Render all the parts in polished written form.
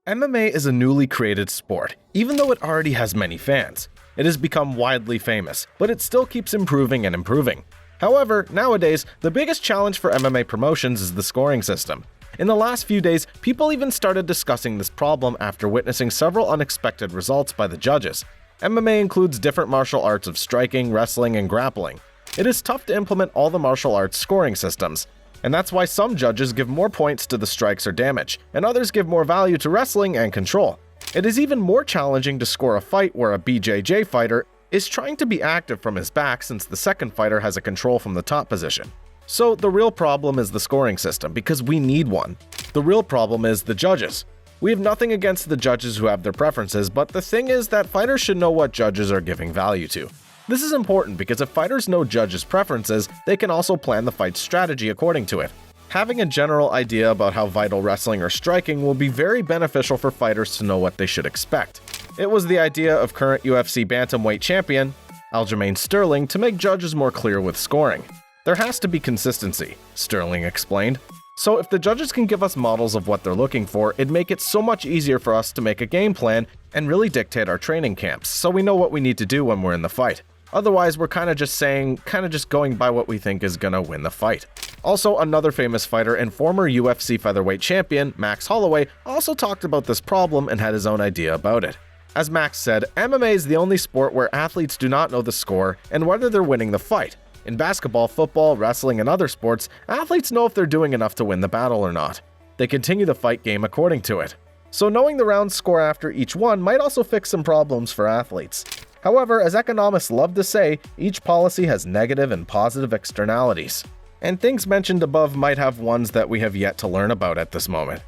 MMA is a newly created sport, even though it already has many fans. It has become widely famous, but it still keeps improving and improving. However, nowadays, the biggest challenge for MMA promotions is the scoring system. In the last few days, people even started discussing this problem after witnessing several unexpected results by the judges. MMA includes different martial arts of striking, wrestling, and grappling. It is tough to implement all the martial arts scoring systems, and that's why some judges give more points to the strikes or damage, and others give more value to wrestling and control. It is even more challenging to score a fight where a BJJ fighter is trying to be active from his back since the second fighter has a control from the top position. So the real problem is the scoring system, because we need one. The real problem is the judges. We have nothing against the judges who have their preferences, but the thing is that fighters should know what judges are giving value to. This is important because if fighters know judges' preferences, they can also plan the fight's strategy according to it. Having a general idea about how vital wrestling or striking will be very beneficial for fighters to know what they should expect. It was the idea of current UFC bantamweight champion, Aljamain Sterling, to make judges more clear with scoring. There has to be consistency, Sterling explained. So if the judges can give us models of what they're looking for, it'd make it so much easier for us to make a game plan and really dictate our training camps, so we know what we need to do when we're in the fight. Otherwise, we're kind of just going by what we think is gonna win the fight. Also, another famous fighter and former UFC featherweight champion, Max Holloway, also talked about this problem and had his own idea about it. As Max said, MMA is the only sport where athletes do not know the score and whether they're winning the fight. In basketball, football, wrestling, and other sports, athletes know if they're doing enough to win the battle or not. They continue the fight game according to it. So knowing the round score after each one might also fix some problems for athletes. However, as economists love to say, each policy has negative and positive externalities. And things mentioned above might have ones that we have yet to learn about at this moment.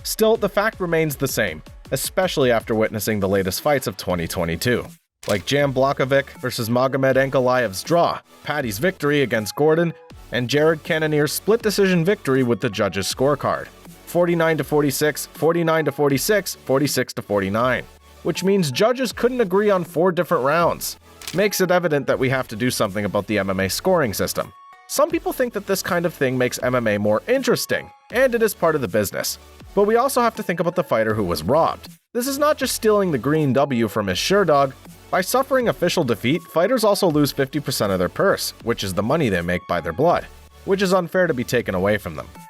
Still, the fact remains the same, especially after witnessing the latest fights of 2022. Like Jan Blachowicz versus Magomed Ankalaev's draw, Paddy's victory against Gordon, and Jared Cannonier's split decision victory with the judges' scorecard. 49-46, 49-46, 46-49. Which means judges couldn't agree on 4 different rounds. Makes it evident that we have to do something about the MMA scoring system. Some people think that this kind of thing makes MMA more interesting, and it is part of the business. But we also have to think about the fighter who was robbed. This is not just stealing the green W from his Sherdog. By suffering official defeat, fighters also lose 50% of their purse, which is the money they make by their blood, which is unfair to be taken away from them.